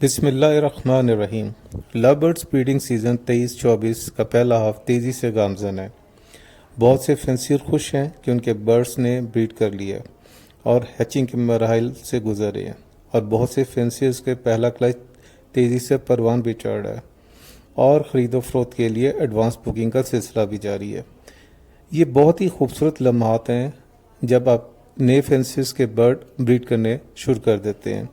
بسم اللہ الرحمن الرحیم۔ لو برڈز بریڈنگ سیزن 23-24 کا پہلا ہاف تیزی سے گامزن ہے۔ بہت سے فینسیر خوش ہیں کہ ان کے برڈز نے بریڈ کر لیا اور ہیچنگ کے مراحل سے گزرے ہیں، اور بہت سے فینسیئرز کے پہلا کلچ تیزی سے پروان بھی چڑھ رہا ہے اور خرید و فروخت کے لیے ایڈوانس بکنگ کا سلسلہ بھی جاری ہے۔ یہ بہت ہی خوبصورت لمحات ہیں جب آپ نئے فینسیئرز کے برڈ بریڈ کرنے شروع کر دیتے ہیں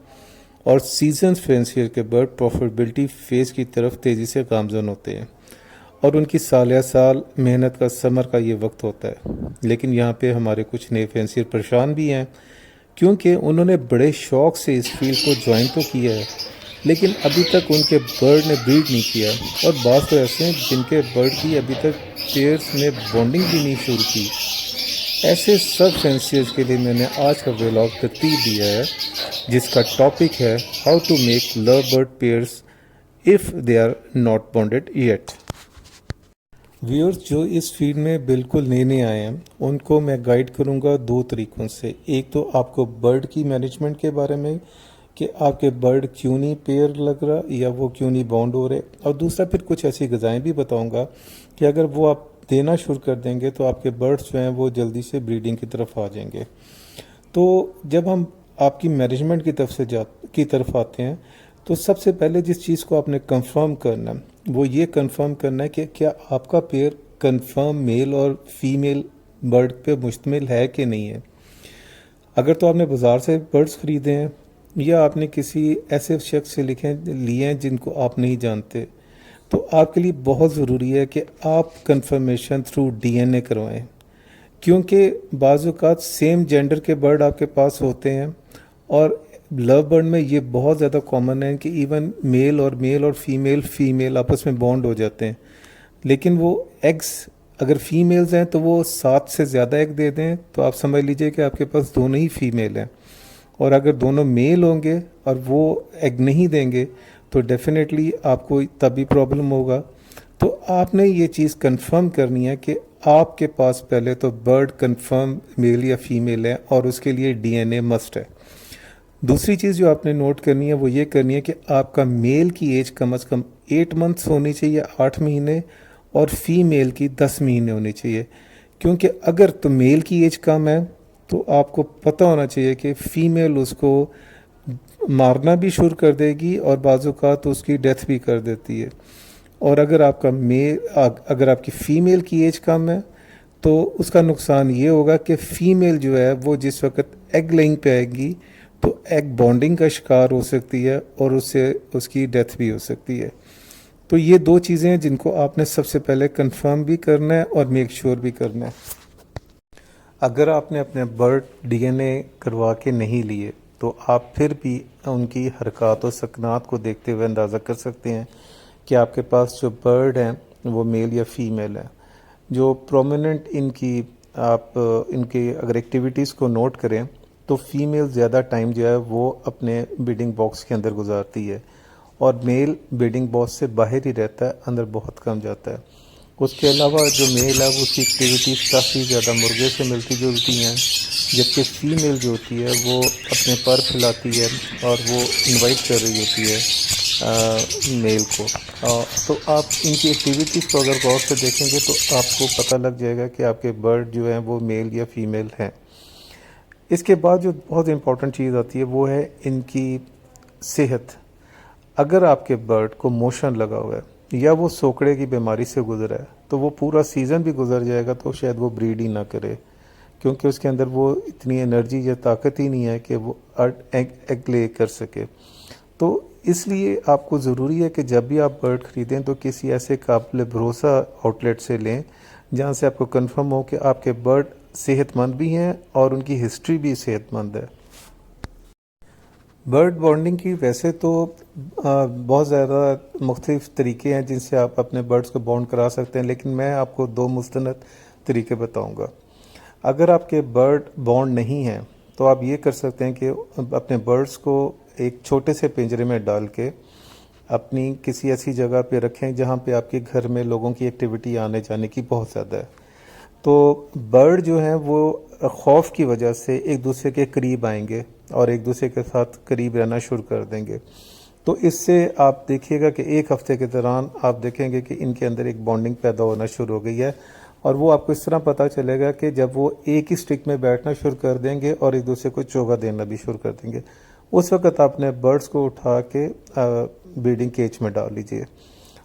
اور سیزنز فینسیئر کے برڈ پروفیٹیبلٹی فیز کی طرف تیزی سے گامزن ہوتے ہیں، اور ان کی سالیہ سال محنت کا ثمر کا یہ وقت ہوتا ہے۔ لیکن یہاں پہ ہمارے کچھ نئے فینسیئر پریشان بھی ہیں، کیونکہ انہوں نے بڑے شوق سے اس فیلڈ کو جوائن تو کیا ہے، لیکن ابھی تک ان کے برڈ نے بریڈ نہیں کیا، اور بعض تو ایسے ہیں جن کے برڈ کی ابھی تک پیئرز نے بانڈنگ بھی نہیں شروع کی۔ ایسے سب فینسیئرز کے لیے میں نے آج کا ویلاگ ترتیب دیا ہے، جس کا ٹاپک ہے how to make love bird pairs if they are not bonded yet. Viewers جو اس فیلڈ میں بالکل نئے آئے ہیں ان کو میں گائیڈ کروں گا دو طریقوں سے۔ ایک تو آپ کو برڈ کی مینجمنٹ کے بارے میں کہ آپ کے برڈ کیوں نہیں پیئر لگ رہا یا وہ کیوں نہیں بانڈ ہو رہے، اور دوسرا پھر کچھ ایسی غذائیں بھی بتاؤں گا کہ اگر وہ آپ دینا شروع کر دیں گے تو آپ کے برڈز جو ہیں وہ جلدی سے بریڈنگ کی طرف آ جائیں گے۔ تو جب ہم آپ کی مینجمنٹ کی طرف آتے ہیں تو سب سے پہلے جس چیز کو آپ نے کنفرم کرنا ہے وہ یہ کنفرم کرنا ہے کہ کیا آپ کا پیئر کنفرم میل اور فیمیل برڈ پہ مشتمل ہے کہ نہیں ہے۔ اگر تو آپ نے بازار سے برڈز خریدے ہیں یا آپ نے کسی ایسے شخص سے لیے ہیں جن کو آپ نہیں جانتے، تو آپ کے لیے بہت ضروری ہے کہ آپ کنفرمیشن تھرو ڈی این اے کروائیں، کیونکہ بعض اوقات سیم جینڈر کے برڈ آپ کے پاس ہوتے ہیں، اور لو برڈ میں یہ بہت زیادہ کامن ہے کہ ایون میل اور فیمیل آپس میں بانڈ ہو جاتے ہیں، لیکن وہ ایگز اگر فیمیلز ہیں تو وہ 7 سے زیادہ ایگ دے دیں تو آپ سمجھ لیجئے کہ آپ کے پاس دونوں ہی فیمیل ہیں، اور اگر دونوں میل ہوں گے اور وہ ایگ نہیں دیں گے تو ڈیفینیٹلی آپ کو تبھی پرابلم ہوگا۔ تو آپ نے یہ چیز کنفرم کرنی ہے کہ آپ کے پاس پہلے تو برڈ کنفرم میل یا فیمیل ہے، اور اس کے لیے ڈی این اے مسٹ ہے۔ دوسری چیز جو آپ نے نوٹ کرنی ہے وہ یہ کرنی ہے کہ آپ کا میل کی ایج کم از کم 8 منتھس ہونی چاہیے، 8 مہینے، اور فیمیل کی 10 مہینے ہونی چاہیے، کیونکہ اگر تو میل کی ایج کم ہے تو آپ کو پتہ ہونا چاہیے کہ فیمیل اس کو مارنا بھی شروع کر دے گی اور بعض اوقات اس کی ڈیتھ بھی کر دیتی ہے، اور اگر آپ کی فیمیل کی ایج کم ہے تو اس کا نقصان یہ ہوگا کہ فیمیل جو ہے وہ جس وقت ایگ لیئنگ پہ آئے گی تو ایگ بانڈنگ کا شکار ہو سکتی ہے اور اس کی ڈیتھ بھی ہو سکتی ہے۔ تو یہ دو چیزیں ہیں جن کو آپ نے سب سے پہلے کنفرم بھی کرنا ہے اور میک شور بھی کرنا ہے۔ اگر آپ نے اپنے برڈ ڈی این اے کروا کے نہیں لیے تو آپ پھر بھی ان کی حرکات و سکنات کو دیکھتے ہوئے اندازہ کر سکتے ہیں کہ آپ کے پاس جو برڈ ہیں وہ میل یا فیمیل ہیں۔ جو پرومیننٹ ان کے اگر ایکٹیویٹیز کو نوٹ کریں تو فیمیل زیادہ ٹائم جو ہے وہ اپنے بیڈنگ باکس کے اندر گزارتی ہے، اور میل بیڈنگ باکس سے باہر ہی رہتا ہے، اندر بہت کم جاتا ہے۔ اس کے علاوہ جو میل ہے وہ اس کی ایکٹیویٹیز کافی زیادہ مرغے سے ملتی جلتی ہیں، جبکہ فیمیل جو ہوتی ہے وہ اپنے پر پھیلاتی ہے اور وہ انوائٹ کر رہی ہوتی ہے میل کو۔ تو آپ ان کی ایکٹیویٹیز کو اگر غور سے دیکھیں گے تو آپ کو پتہ لگ جائے گا کہ آپ کے برڈ جو ہیں وہ میل یا فیمیل ہیں۔ اس کے بعد جو بہت امپورٹنٹ چیز آتی ہے وہ ہے ان کی صحت۔ اگر آپ کے برڈ کو موشن لگا ہوا ہے یا وہ سوکڑے کی بیماری سے گزرا ہے تو وہ پورا سیزن بھی گزر جائے گا تو شاید وہ بریڈ ہی نہ کرے، کیونکہ اس کے اندر وہ اتنی انرجی یا طاقت ہی نہیں ہے کہ وہ ایگ لے کر سکے۔ تو اس لیے آپ کو ضروری ہے کہ جب بھی آپ برڈ خریدیں تو کسی ایسے قابل بھروسہ آؤٹ لیٹ سے لیں جہاں سے آپ کو کنفرم ہو کہ آپ کے برڈ صحت مند بھی ہیں اور ان کی ہسٹری بھی صحت مند ہے۔ برڈ بانڈنگ کی ویسے تو بہت زیادہ مختلف طریقے ہیں جن سے آپ اپنے برڈز کو بانڈ کرا سکتے ہیں، لیکن میں آپ کو 2 مستند طریقے بتاؤں گا۔ اگر آپ کے برڈ بانڈ نہیں ہیں تو آپ یہ کر سکتے ہیں کہ اپنے برڈز کو ایک چھوٹے سے پنجرے میں ڈال کے اپنی کسی ایسی جگہ پہ رکھیں جہاں پہ آپ کے گھر میں لوگوں کی ایکٹیویٹی آنے جانے کی بہت زیادہ ہے۔ تو برڈ جو ہیں وہ خوف کی وجہ سے ایک دوسرے کے قریب آئیں گے اور ایک دوسرے کے ساتھ قریب رہنا شروع کر دیں گے۔ تو اس سے آپ دیکھیے گا کہ ایک ہفتے کے دوران آپ دیکھیں گے کہ ان کے اندر ایک بانڈنگ پیدا ہونا شروع ہو گئی ہے، اور وہ آپ کو اس طرح پتہ چلے گا کہ جب وہ ایک ہی سٹک میں بیٹھنا شروع کر دیں گے اور ایک دوسرے کو چوگا دینا بھی شروع کر دیں گے، اس وقت آپ نے برڈز کو اٹھا کے بریڈنگ کیج میں ڈال لیجئے۔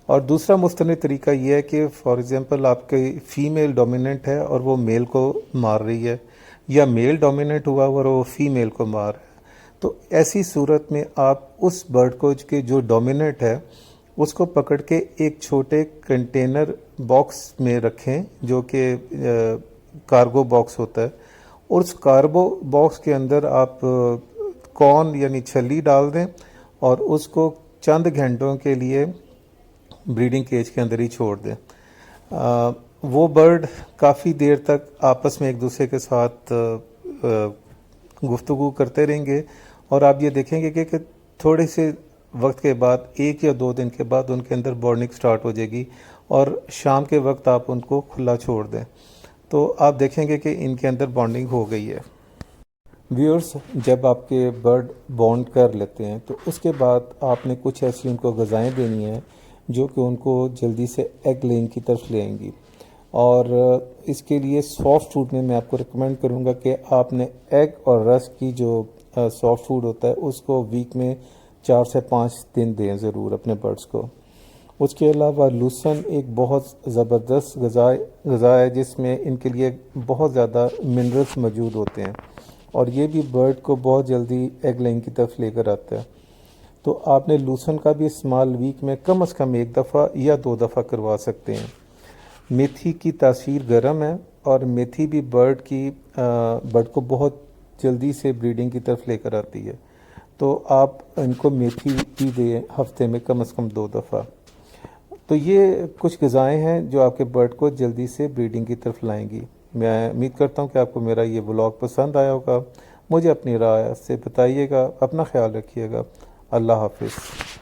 اور دوسرا مستند طریقہ یہ ہے کہ فار ایگزامپل آپ کی فیمیل ڈومیننٹ ہے اور وہ میل کو مار رہی ہے، یا میل ڈومیننٹ ہوا اور وہ فیمیل کو مار رہا ہے، تو ایسی صورت میں آپ اس برڈ کو کے جو ڈومیننٹ ہے اس کو پکڑ کے ایک چھوٹے کنٹینر باکس میں رکھیں جو کہ کارگو باکس ہوتا ہے، اور اس کارگو باکس کے اندر آپ کارن یعنی چھلی ڈال دیں اور اس کو چند گھنٹوں کے لیے بریڈنگ کیج کے اندر ہی چھوڑ دیں۔ وہ برڈ کافی دیر تک آپس میں ایک دوسرے کے ساتھ گفتگو کرتے رہیں گے، اور آپ یہ دیکھیں گے کہ تھوڑے سے وقت کے بعد 1 یا 2 دن کے بعد ان کے اندر بارڈنگ سٹارٹ ہو جائے گی، اور شام کے وقت آپ ان کو کھلا چھوڑ دیں تو آپ دیکھیں گے کہ ان کے اندر بانڈنگ ہو گئی ہے۔ ویورز، جب آپ کے برڈ بانڈ کر لیتے ہیں تو اس کے بعد آپ نے کچھ ایسی ان کو غذائیں دینی ہیں جو کہ ان کو جلدی سے ایگ لینگ کی طرف لے آئیں گی، اور اس کے لیے سافٹ فوڈ میں آپ کو ریکمینڈ کروں گا کہ آپ نے ایگ اور رس کی جو سافٹ فوڈ ہوتا ہے اس کو ویک میں 4 سے 5 دن دیں ضرور اپنے برڈز کو۔ اس کے علاوہ لوسن ایک بہت زبردست غذا ہے جس میں ان کے لیے بہت زیادہ منرلس موجود ہوتے ہیں، اور یہ بھی برڈ کو بہت جلدی ایگ لینگ کی طرف لے کر آتا ہے۔ تو آپ نے لوسن کا بھی استعمال ویک میں کم از کم 1 دفعہ یا 2 دفعہ کروا سکتے ہیں۔ میتھی کی تاثیر گرم ہے، اور میتھی بھی برڈ کو بہت جلدی سے بریڈنگ کی طرف لے کر آتی ہے، تو آپ ان کو میتھی بھی دیں ہفتے میں کم از کم 2 دفعہ۔ تو یہ کچھ غذائیں ہیں جو آپ کے برڈ کو جلدی سے بریڈنگ کی طرف لائیں گی۔ میں امید کرتا ہوں کہ آپ کو میرا یہ ولاگ پسند آیا ہوگا۔ مجھے اپنی رائے سے بتائیے گا، اپنا خیال رکھیے گا۔ اللہ حافظ۔